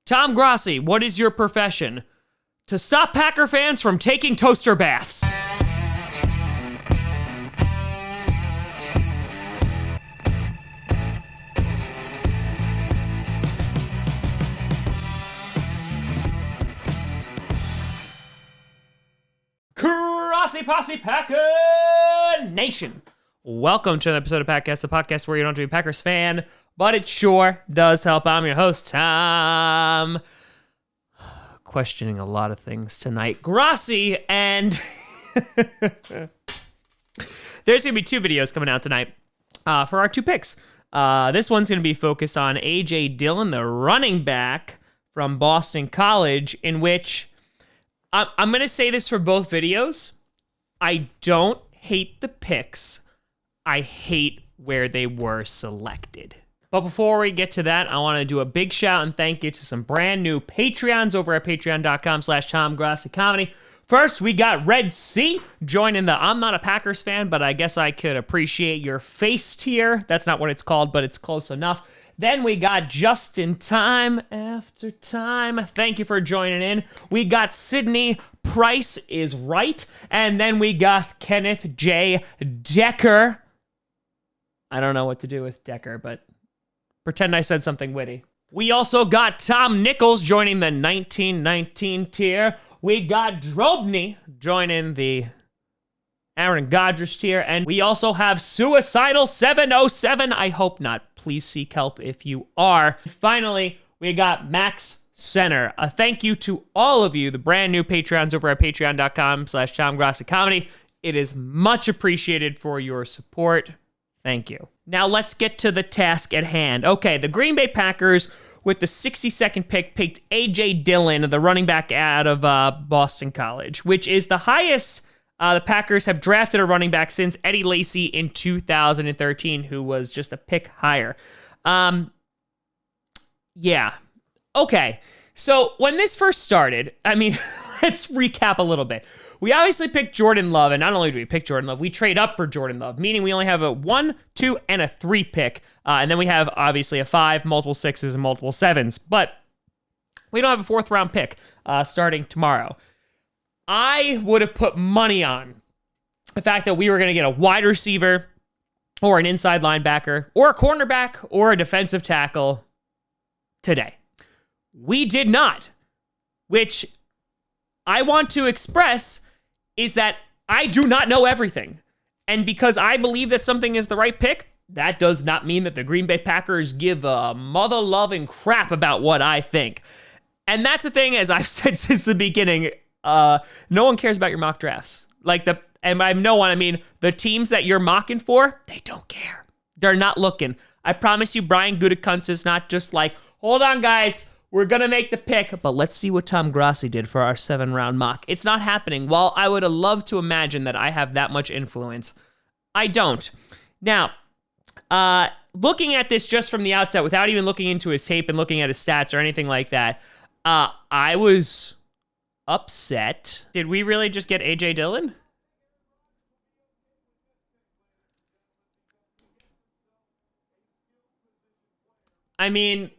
Tom Grossi, what is your profession? To stop Packer fans from taking toaster baths. Grossi Posse Packer Nation. Welcome to an episode of Packast, the podcast where you don't have to be a Packers fan, but it sure does help. I'm your host, Tom. Questioning a lot of things tonight. Grossi, and there's going to be two videos coming out tonight for our two picks. This one's going to be focused on AJ Dillon, the running back from Boston College, in which I'm going to say this for both videos. I don't hate the picks. I hate where they were selected. But before we get to that, I want to do a big shout and thank you to some brand new Patreons over at patreon.com/TomGrossiComedy. First, we got Red C joining the I'm not a Packers fan, but I guess I could appreciate your face tier. That's not what it's called, but it's close enough. Then we got Just in Time After Time. Thank you for joining in. We got Sydney Price is Right. And then we got Kenneth J. Decker. I don't know what to do with Decker, but pretend I said something witty. We also got Tom Nichols joining the 1919 tier. We got Drobny joining the Aaron Godrich tier. And we also have Suicidal 707. I hope not. Please seek help if you are. Finally, we got Max Center. A thank you to all of you, the brand new Patreons over at patreon.com/TomGrossiComedy. It is much appreciated for your support. Thank you. Now let's get to the task at hand. Okay, the Green Bay Packers, with the 62nd pick, picked AJ Dillon, the running back out of Boston College, which is the highest the Packers have drafted a running back since Eddie Lacy in 2013, who was just a pick higher. Yeah. Okay. So when this first started, I mean, let's recap a little bit. We obviously picked Jordan Love, and not only do we pick Jordan Love, we trade up for Jordan Love, meaning we only have a 1, 2, and a 3 pick. And then we have, obviously, a 5, multiple 6s, and multiple 7s. But we don't have a 4th-round pick starting tomorrow. I would have put money on the fact that we were going to get a wide receiver or an inside linebacker or a cornerback or a defensive tackle today. We did not, which I want to express is that I do not know everything. And because I believe that something is the right pick, that does not mean that the Green Bay Packers give a mother-loving crap about what I think. And that's the thing, as I've said since the beginning, no one cares about your mock drafts. And by no one, I mean the teams that you're mocking for, they don't care. They're not looking. I promise you, Brian Gutekunst is not just like, hold on, guys, we're going to make the pick, but let's see what Tom Grossi did for our 7-round mock. It's not happening. While I would have loved to imagine that I have that much influence, I don't. Now, looking at this just from the outset, without even looking into his tape and looking at his stats or anything like that, I was upset. Did we really just get AJ Dillon? I mean,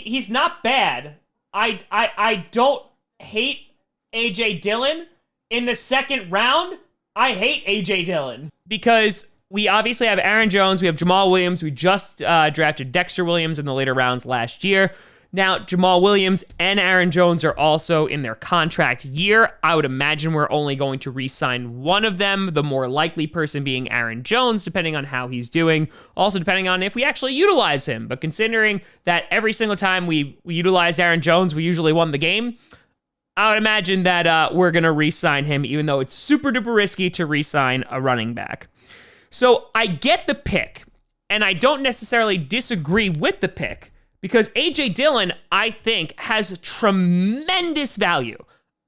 he's not bad. I don't hate AJ Dillon. In the 2nd round, I hate AJ Dillon because we obviously have Aaron Jones, we have Jamal Williams, we just drafted Dexter Williams in the later rounds last year. Now, Jamal Williams and Aaron Jones are also in their contract year. I would imagine we're only going to re-sign one of them, the more likely person being Aaron Jones, depending on how he's doing. Also, depending on if we actually utilize him. But considering that every single time we utilize Aaron Jones, we usually won the game, I would imagine that we're going to re-sign him, even though it's super duper risky to re-sign a running back. So I get the pick, and I don't necessarily disagree with the pick, because AJ Dillon, I think, has tremendous value.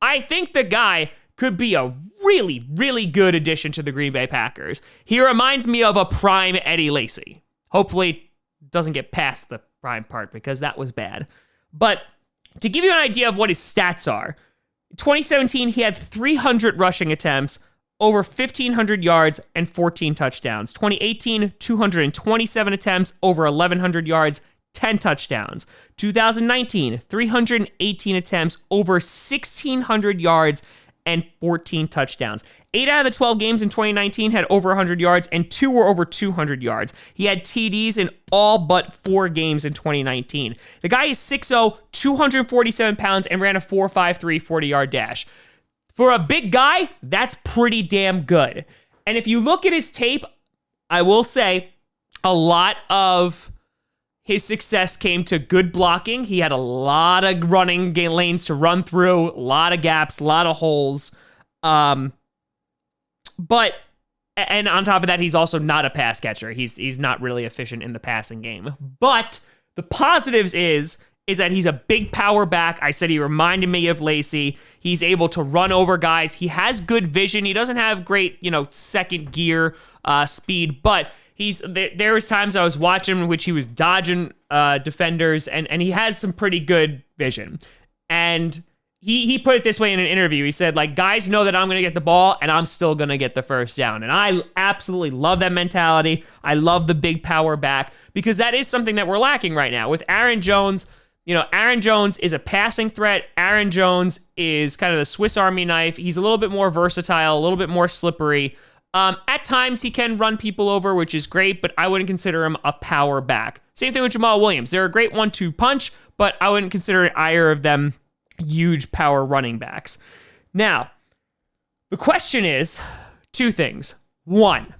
I think the guy could be a really, really good addition to the Green Bay Packers. He reminds me of a prime Eddie Lacy. Hopefully doesn't get past the prime part because that was bad. But to give you an idea of what his stats are, in 2017, he had 300 rushing attempts, over 1,500 yards and 14 touchdowns. 2018, 227 attempts, over 1,100 yards, 10 touchdowns. 2019, 318 attempts, over 1,600 yards, and 14 touchdowns. 8 out of the 12 games in 2019 had over 100 yards, and 2 were over 200 yards. He had TDs in all but 4 games in 2019. The guy is 6'0", 247 pounds, and ran a 4.53 40-yard dash. For a big guy, that's pretty damn good. And if you look at his tape, I will say a lot of his success came to good blocking. He had a lot of running lanes to run through, a lot of gaps, a lot of holes. And on top of that, he's also not a pass catcher. He's not really efficient in the passing game. But the positives is that he's a big power back. I said he reminded me of Lacey. He's able to run over guys. He has good vision. He doesn't have great, second gear speed, but there was times I was watching in which he was dodging defenders, and he has some pretty good vision. And he put it this way in an interview. He said, guys know that I'm going to get the ball, and I'm still going to get the first down. And I absolutely love that mentality. I love the big power back, because that is something that we're lacking right now. With Aaron Jones, Aaron Jones is a passing threat. Aaron Jones is kind of the Swiss Army knife. He's a little bit more versatile, a little bit more slippery. At times, he can run people over, which is great, but I wouldn't consider him a power back. Same thing with Jamal Williams. They're a great 1-2 punch, but I wouldn't consider either of them huge power running backs. Now, the question is 2 things. 1,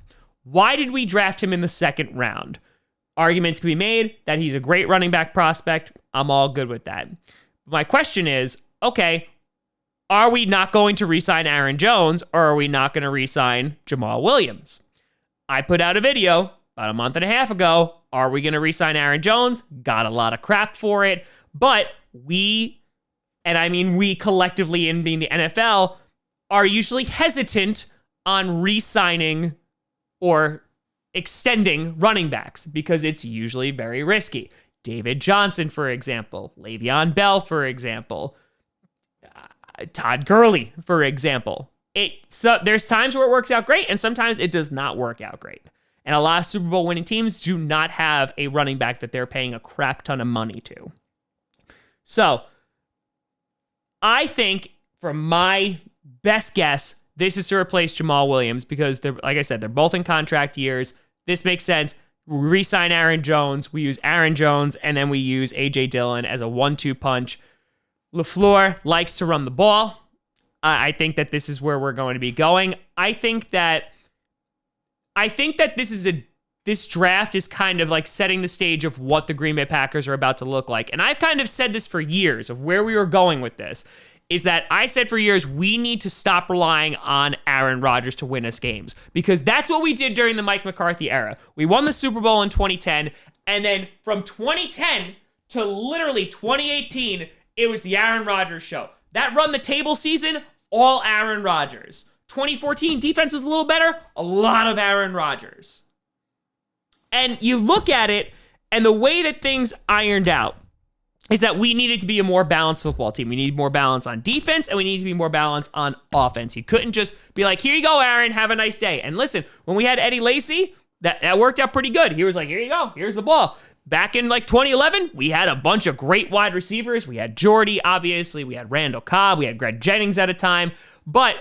why did we draft him in the second round? Arguments can be made that he's a great running back prospect. I'm all good with that. My question is, okay, are we not going to re-sign Aaron Jones, or are we not going to re-sign Jamal Williams? I put out a video about a month and a half ago. Are we going to re-sign Aaron Jones? Got a lot of crap for it. But we collectively in being the NFL, are usually hesitant on re-signing or extending running backs because it's usually very risky. David Johnson, for example. Le'Veon Bell, for example. Todd Gurley, for example. There's times where it works out great, and sometimes it does not work out great. And a lot of Super Bowl winning teams do not have a running back that they're paying a crap ton of money to. So, I think, from my best guess, this is to replace Jamal Williams because, like I said, they're both in contract years. This makes sense. We re-sign Aaron Jones. We use Aaron Jones, and then we use AJ Dillon as a 1-2 punch. LaFleur likes to run the ball. I think that this is where we're going to be going. I think that this draft is kind of like setting the stage of what the Green Bay Packers are about to look like. And I've kind of said this for years of where we were going with this, is that I said for years, we need to stop relying on Aaron Rodgers to win us games, because that's what we did during the Mike McCarthy era. We won the Super Bowl in 2010, and then from 2010 to literally 2018, it was the Aaron Rodgers show. That run the table season, all Aaron Rodgers. 2014, defense was a little better, a lot of Aaron Rodgers. And you look at it, and the way that things ironed out is that we needed to be a more balanced football team. We need more balance on defense, and we need to be more balanced on offense. You couldn't just be like, here you go, Aaron, have a nice day. And listen, when we had Eddie Lacy, that worked out pretty good. He was like, here you go, here's the ball. Back in 2011, we had a bunch of great wide receivers. We had Jordy, obviously. We had Randall Cobb. We had Greg Jennings at a time. But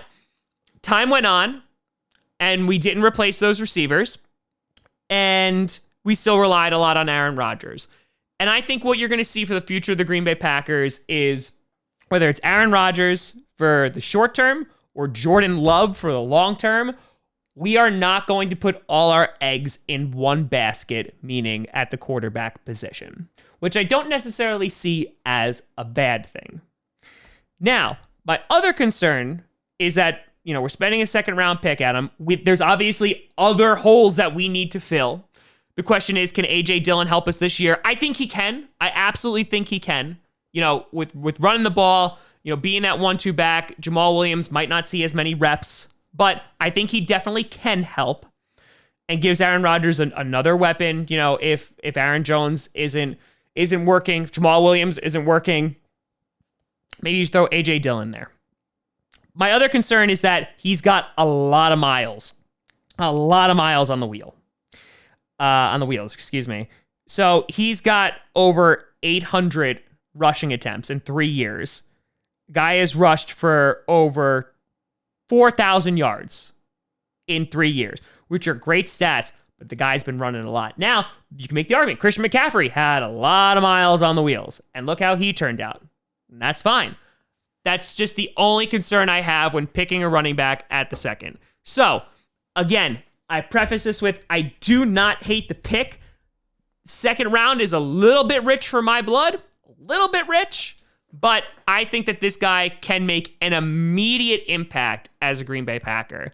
time went on, and we didn't replace those receivers. And we still relied a lot on Aaron Rodgers. And I think what you're going to see for the future of the Green Bay Packers is whether it's Aaron Rodgers for the short term or Jordan Love for the long term, we are not going to put all our eggs in one basket, meaning at the quarterback position, which I don't necessarily see as a bad thing. Now, my other concern is that, we're spending a second round pick at him. There's obviously other holes that we need to fill. The question is, can AJ Dillon help us this year? I think he can. I absolutely think he can. With running the ball, being that 1-2 back, Jamal Williams might not see as many reps, but I think he definitely can help and gives Aaron Rodgers another weapon. If Aaron Jones isn't working, if Jamal Williams isn't working, maybe you just throw AJ Dillon there. My other concern is that he's got a lot of miles on the wheel. On the wheels, excuse me. So he's got over 800 rushing attempts in 3 years. Guy has rushed for over 4,000 yards in 3 years, which are great stats, but the guy's been running a lot. Now, you can make the argument. Christian McCaffrey had a lot of miles on the wheels, and look how he turned out. And that's fine. That's just the only concern I have when picking a running back at the second. So, again, I preface this with, I do not hate the pick. Second round is a little bit rich for my blood, a little bit rich, but I think that this guy can make an immediate impact as a Green Bay Packer.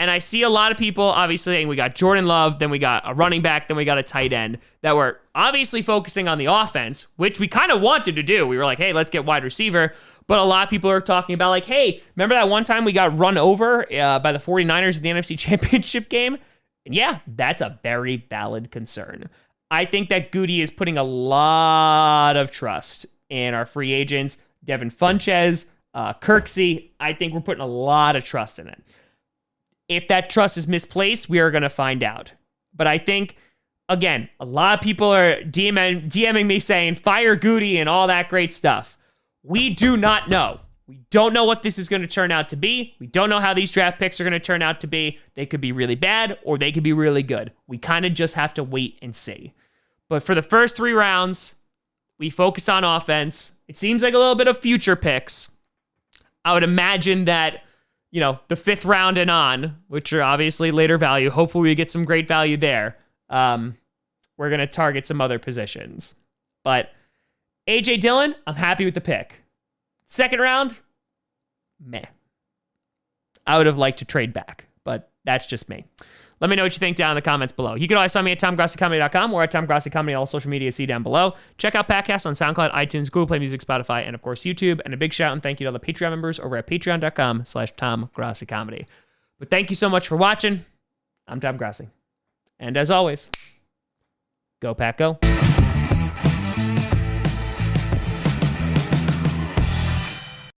And I see a lot of people, obviously, and we got Jordan Love, then we got a running back, then we got a tight end, that were obviously focusing on the offense, which we kind of wanted to do. We were like, hey, let's get wide receiver. But a lot of people are talking about like, hey, remember that one time we got run over by the 49ers in the NFC Championship game? And yeah, that's a very valid concern. I think that Goody is putting a lot of trust in our free agents, Devin Funchess, Kirksey. I think we're putting a lot of trust in it. If that trust is misplaced, we are going to find out. But I think, again, a lot of people are DMing me saying, fire Goody and all that great stuff. We do not know. We don't know what this is going to turn out to be. We don't know how these draft picks are going to turn out to be. They could be really bad or they could be really good. We kind of just have to wait and see. But for the first 3 rounds, we focus on offense. It seems like a little bit of future picks. I would imagine that, you know, the 5th round and on, which are obviously later value. Hopefully we get some great value there. We're going to target some other positions. But AJ Dillon, I'm happy with the pick. Second round, meh. I would have liked to trade back, but that's just me. Let me know what you think down in the comments below. You can always find me at TomGrossiComedy.com or at TomGrossiComedy on all social media. See down below. Check out Packast on SoundCloud, iTunes, Google Play Music, Spotify, and of course YouTube. And a big shout and thank you to all the Patreon members over at patreon.com/TomGrossiComedy. But thank you so much for watching. I'm Tom Grossi. And as always, go Pack, go.